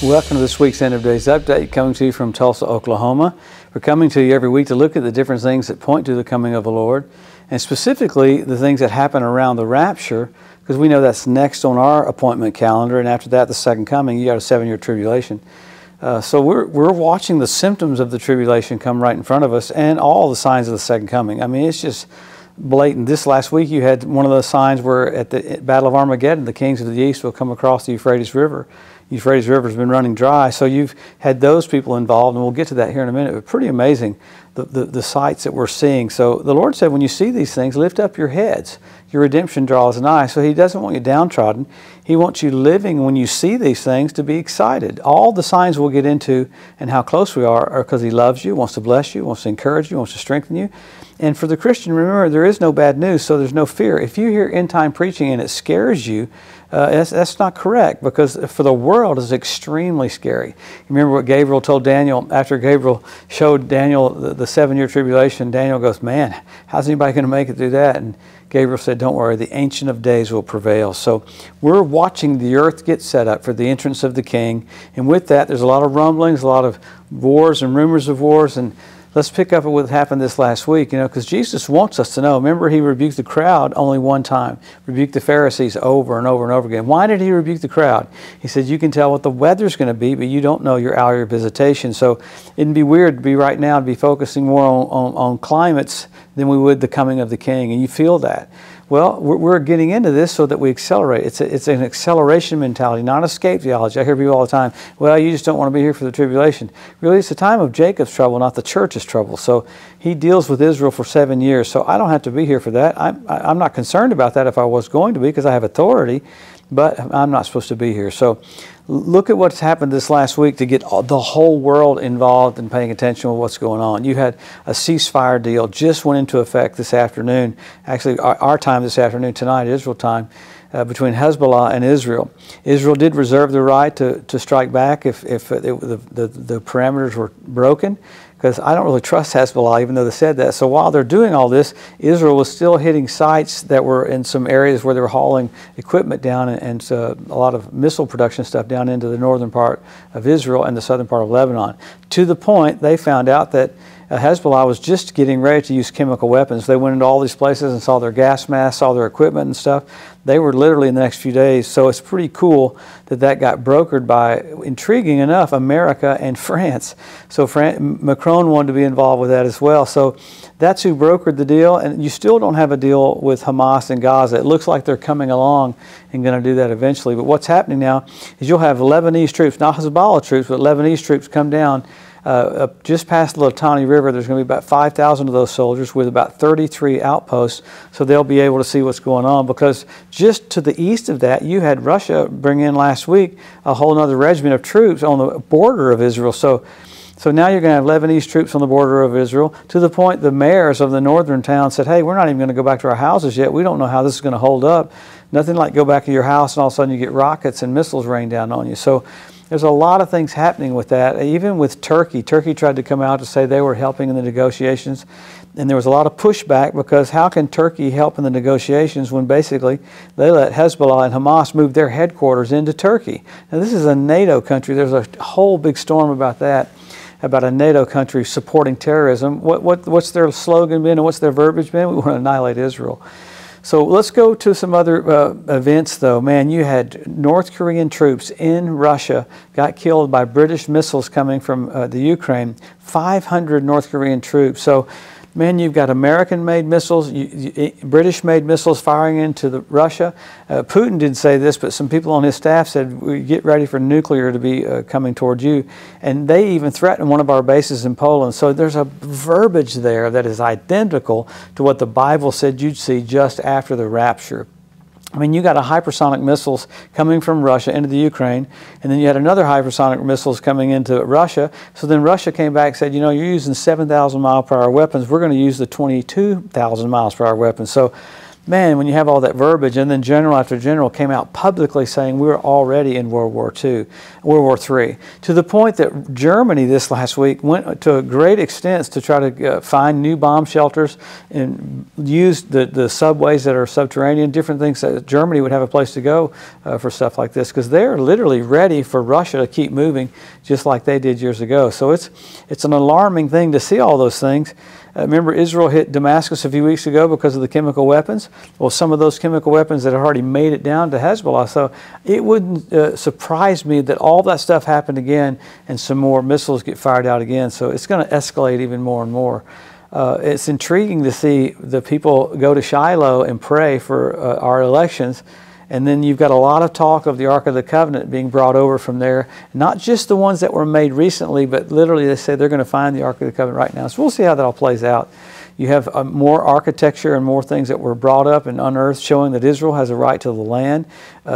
Welcome to this week's End of Days Update, coming to you from Tulsa, Oklahoma. We're coming to you every week to look at the different things that point to the coming of the Lord, and specifically the things that happen around the rapture, because we know that's next on our appointment calendar, and after that, the second coming, you got a 7-year tribulation. So we're watching the symptoms of the tribulation come right in front of us, and all the signs of the second coming. I mean, it's just blatant. This last week, you had one of those signs where at the Battle of Armageddon, the kings of the east will come across the Euphrates River. Euphrates River has been running dry, so you've had those people involved, and we'll get to that here in a minute. But pretty amazing, the sights that we're seeing. So the Lord said, when you see these things, lift up your heads. Your redemption draws nigh. So He doesn't want you downtrodden. He wants you living, when you see these things, to be excited. All the signs we'll get into and how close we are because He loves you, wants to bless you, wants to encourage you, wants to strengthen you. And for the Christian, remember, there is no bad news, so there's no fear. If you hear end-time preaching and it scares you, that's not correct, because for the world it's extremely scary. You remember what Gabriel told Daniel after Gabriel showed Daniel the 7-year tribulation? Daniel goes, man, how's anybody going to make it through that? And Gabriel said, don't worry, the Ancient of Days will prevail. So we're watching the earth get set up for the entrance of the King. And with that, there's a lot of rumblings, a lot of wars and rumors of wars. And let's pick up what happened this last week, because Jesus wants us to know. Remember, He rebuked the crowd only one time, rebuked the Pharisees over and over and over again. Why did He rebuke the crowd? He said, you can tell what the weather's going to be, but you don't know your hour of visitation. So it'd be weird to be right now to be focusing more on climates than we would the coming of the King, and you feel that. Well, we're getting into this so that we accelerate. It's an acceleration mentality, not escape theology. I hear people all the time, well, you just don't want to be here for the tribulation. Really, it's the time of Jacob's trouble, not the church's trouble. So He deals with Israel for 7 years, so I don't have to be here for that. I'm not concerned about that if I was going to be, because I have authority, but I'm not supposed to be here. So look at what's happened this last week to get the whole world involved and paying attention to what's going on. You had a ceasefire deal just went into effect this afternoon, actually our time this afternoon, tonight, Israel time, between Hezbollah and Israel. Israel did reserve the right to strike back if the parameters were broken, because I don't really trust Hezbollah, even though they said that. So while they're doing all this, Israel was still hitting sites that were in some areas where they were hauling equipment down and a lot of missile production stuff down into the northern part of Israel and the southern part of Lebanon, to the point they found out that Hezbollah was just getting ready to use chemical weapons. They went into all these places and saw their gas masks, saw their equipment and stuff. They were literally in the next few days. So it's pretty cool that got brokered by, intriguing enough, America and France. So Macron wanted to be involved with that as well. So that's who brokered the deal. And you still don't have a deal with Hamas and Gaza. It looks like they're coming along and going to do that eventually. But what's happening now is you'll have Lebanese troops, not Hezbollah troops, but Lebanese troops come down just past the Litani River. There's going to be about 5,000 of those soldiers with about 33 outposts, so they'll be able to see what's going on, because just to the east of that, you had Russia bring in last week a whole other regiment of troops on the border of Israel. So now you're going to have Lebanese troops on the border of Israel, to the point the mayors of the northern towns said, hey, we're not even going to go back to our houses yet. We don't know how this is going to hold up. Nothing like go back to your house and all of a sudden you get rockets and missiles rain down on you. So there's a lot of things happening with that. Even with Turkey. Turkey tried to come out to say they were helping in the negotiations, and there was a lot of pushback, because how can Turkey help in the negotiations when basically they let Hezbollah and Hamas move their headquarters into Turkey? Now, this is a NATO country. There's a whole big storm about that, about a NATO country supporting terrorism. What's their slogan been and what's their verbiage been? We want to annihilate Israel. So let's go to some other events, though. Man, you had North Korean troops in Russia got killed by British missiles coming from the Ukraine. 500 North Korean troops. So, man, you've got American-made missiles, British-made missiles firing into Russia. Putin didn't say this, but some people on his staff said, get ready for nuclear to be coming towards you. And they even threatened one of our bases in Poland. So there's a verbiage there that is identical to what the Bible said you'd see just after the rapture. I mean, you got a hypersonic missiles coming from Russia into the Ukraine, and then you had another hypersonic missiles coming into Russia. So then Russia came back and said, you're using 7,000 mile per hour weapons. We're going to use the 22,000 miles per hour weapons. So man, when you have all that verbiage, and then general after general came out publicly saying we were already in World War III, to the point that Germany this last week went to a great extent to try to find new bomb shelters and use the subways that are subterranean, different things that Germany would have a place to go for stuff like this, because they're literally ready for Russia to keep moving just like they did years ago. So it's an alarming thing to see all those things. Remember, Israel hit Damascus a few weeks ago because of the chemical weapons. Well, some of those chemical weapons that had already made it down to Hezbollah. So it wouldn't surprise me that all that stuff happened again and some more missiles get fired out again. So it's going to escalate even more and more. It's intriguing to see the people go to Shiloh and pray for our elections. And then you've got a lot of talk of the Ark of the Covenant being brought over from there. Not just the ones that were made recently, but literally they say they're going to find the Ark of the Covenant right now. So we'll see how that all plays out. You have more architecture and more things that were brought up and unearthed showing that Israel has a right to the land.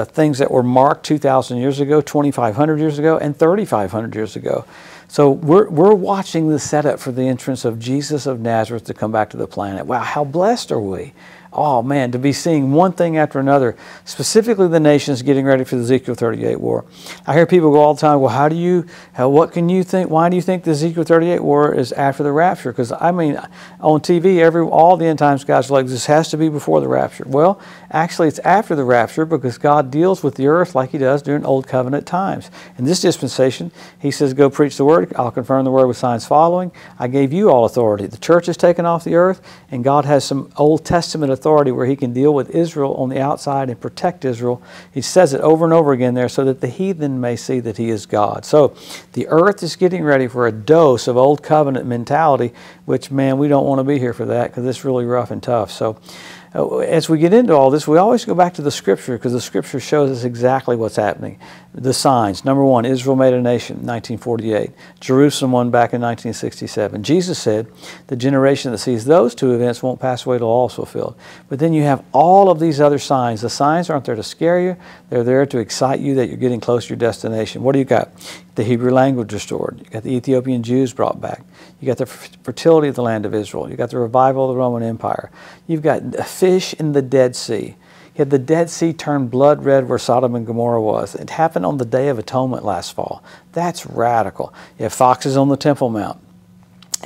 Things that were marked 2,000 years ago, 2,500 years ago, and 3,500 years ago. So we're watching the setup for the entrance of Jesus of Nazareth to come back to the planet. Wow, how blessed are we? Oh man, to be seeing one thing after another, specifically the nations getting ready for the Ezekiel 38 war. I hear people go all the time, well, what can you think? Why do you think the Ezekiel 38 war is after the rapture? Because I mean, on TV, all the end times guys are like, this has to be before the rapture. Well, actually it's after the rapture because God deals with the earth like he does during Old Covenant times. In this dispensation, he says, go preach the word. I'll confirm the word with signs following. I gave you all authority. The church has taken off the earth, and God has some Old Testament authority where he can deal with Israel on the outside and protect Israel. He says it over and over again there so that the heathen may see that he is God. So the earth is getting ready for a dose of Old Covenant mentality, which, man, we don't want to be here for that because it's really rough and tough. So as we get into all this, we always go back to the Scripture because the Scripture shows us exactly what's happening. The signs. Number one, Israel made a nation, 1948. Jerusalem won back in 1967. Jesus said, the generation that sees those two events won't pass away till all is fulfilled. But then you have all of these other signs. The signs aren't there to scare you. They're there to excite you that you're getting close to your destination. What do you got? The Hebrew language restored. You got the Ethiopian Jews brought back. You got the fertility of the land of Israel. You got the revival of the Roman Empire. You've got a fish in the Dead Sea. You had the Dead Sea turn blood red where Sodom and Gomorrah was. It happened on the Day of Atonement last fall. That's radical. You have foxes on the Temple Mount.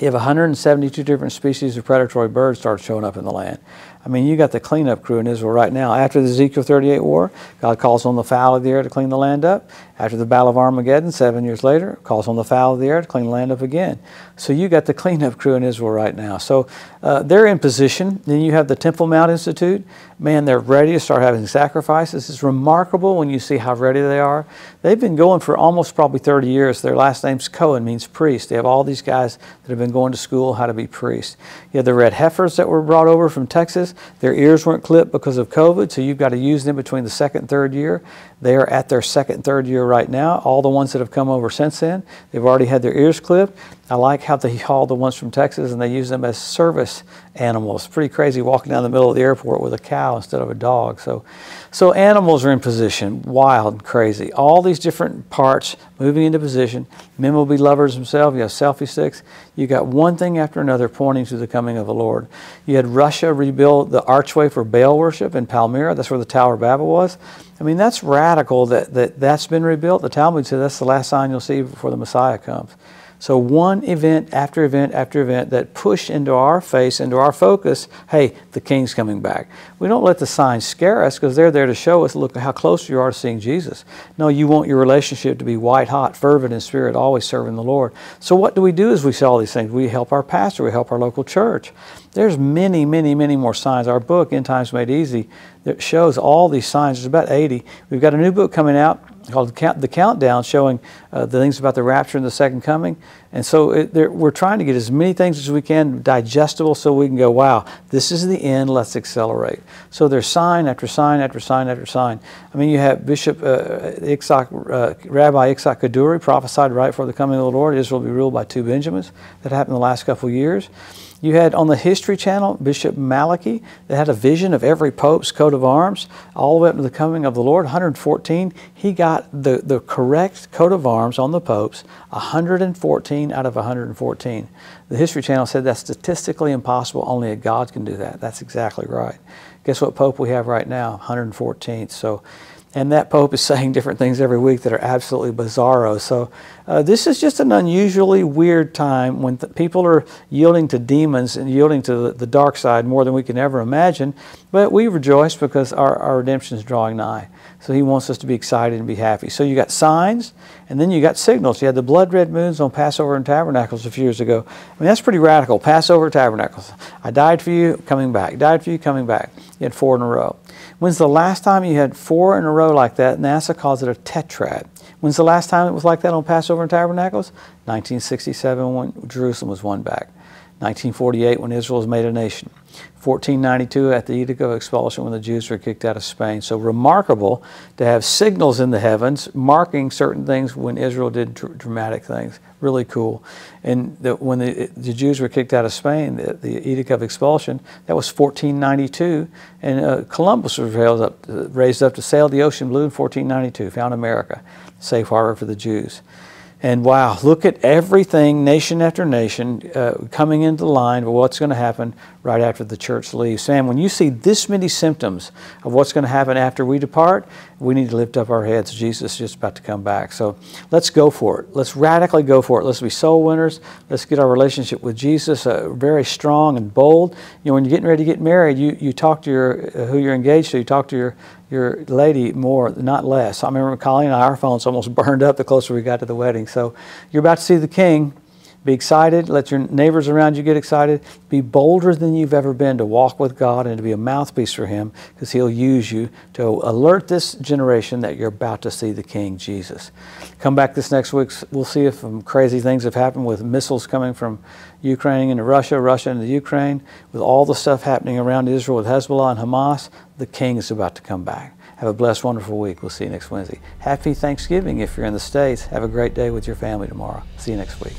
You have 172 different species of predatory birds start showing up in the land. I mean, you got the cleanup crew in Israel right now. After the Ezekiel 38 war, God calls on the fowl of the air to clean the land up. After the Battle of Armageddon, 7 years later, calls on the fowl of the air to clean the land up again. So you got the cleanup crew in Israel right now. So they're in position. Then you have the Temple Mount Institute. Man, they're ready to start having sacrifices. It's remarkable when you see how ready they are. They've been going for almost probably 30 years. Their last name's Cohen, means priest. They have all these guys that have been going to school how to be priests. You have the red heifers that were brought over from Texas. Their ears weren't clipped because of COVID, so you've got to use them between the second and third year. They are at their second and third year right now. All the ones that have come over since then, they've already had their ears clipped. I like how they haul the ones from Texas and they use them as service animals. Pretty crazy walking down the middle of the airport with a cow instead of a dog. So animals are in position, wild and crazy. All these different parts moving into position. Men will be lovers themselves. You have selfie sticks. You got one thing after another pointing to the coming of the Lord. You had Russia rebuild the archway for Baal worship in Palmyra. That's where the Tower of Babel was. I mean, that's radical that's been rebuilt. The Talmud said that's the last sign you'll see before the Messiah comes. So one event after event after event that push into our face, into our focus, hey, the King's coming back. We don't let the signs scare us because they're there to show us, look how close you are to seeing Jesus. No, you want your relationship to be white hot, fervent in spirit, always serving the Lord. So what do we do as we see all these things? We help our pastor, we help our local church. There's many, many, many more signs. Our book, End Times Made Easy, that shows all these signs. There's about 80. We've got a new book coming out called The Countdown, showing the things about the rapture and the second coming. And so we're trying to get as many things as we can digestible so we can go, wow, this is the end, let's accelerate. So there's sign after sign after sign after sign. I mean, you have Bishop Rabbi Yitzhak Kaduri prophesied right before the coming of the Lord, Israel will be ruled by two Benjamins. That happened in the last couple of years. You had on the History Channel, Bishop Malachi, that had a vision of every pope's coat of arms, all the way up to the coming of the Lord, 114. He got the correct coat of arms on the popes, 114 out of 114. The History Channel said that's statistically impossible. Only a God can do that. That's exactly right. Guess what pope we have right now? 114th. So, and that pope is saying different things every week that are absolutely bizarro. So this is just an unusually weird time when people are yielding to demons and yielding to the dark side more than we can ever imagine. But we rejoice because our redemption is drawing nigh. So he wants us to be excited and be happy. So you got signs, and then you got signals. You had the blood red moons on Passover and Tabernacles a few years ago. I mean, that's pretty radical. Passover, Tabernacles. I died for you, coming back. Died for you, coming back. You had 4 in a row. When's the last time you had 4 in a row like that? NASA calls it a tetrad. When's the last time it was like that on Passover and Tabernacles? 1967 when Jerusalem was won back. 1948 when Israel was made a nation. 1492 at the Edict of Expulsion when the Jews were kicked out of Spain. So remarkable to have signals in the heavens marking certain things when Israel did dramatic things. Really cool. And when the Jews were kicked out of Spain, the Edict of Expulsion, that was 1492. And Columbus was raised up to sail the ocean blue in 1492, found America, safe harbor for the Jews. And wow, look at everything, nation after nation, coming into line of what's going to happen right after the church leaves. Sam, when you see this many symptoms of what's going to happen after we depart, we need to lift up our heads. Jesus is just about to come back. So let's go for it. Let's radically go for it. Let's be soul winners. Let's get our relationship with Jesus very strong and bold. You know, when you're getting ready to get married, you talk to who you're engaged to. You talk to your lady more, not less. I remember Colleen and I, our phones almost burned up the closer we got to the wedding. So you're about to see the King. Be excited. Let your neighbors around you get excited. Be bolder than you've ever been to walk with God and to be a mouthpiece for Him, because He'll use you to alert this generation that you're about to see the King, Jesus. Come back this next week. We'll see if some crazy things have happened with missiles coming from Ukraine into Russia, Russia into Ukraine, with all the stuff happening around Israel with Hezbollah and Hamas. The King is about to come back. Have a blessed, wonderful week. We'll see you next Wednesday. Happy Thanksgiving if you're in the States. Have a great day with your family tomorrow. See you next week.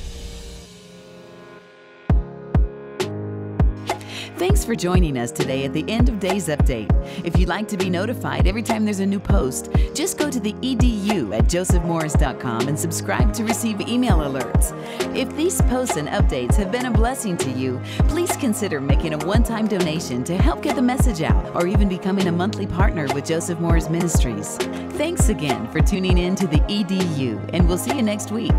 Thanks for joining us today at the End of Days Update. If you'd like to be notified every time there's a new post, just go to the EDU at josephmorris.com and subscribe to receive email alerts. If these posts and updates have been a blessing to you, please consider making a one-time donation to help get the message out, or even becoming a monthly partner with Joseph Morris Ministries. Thanks again for tuning in to the EDU, and we'll see you next week.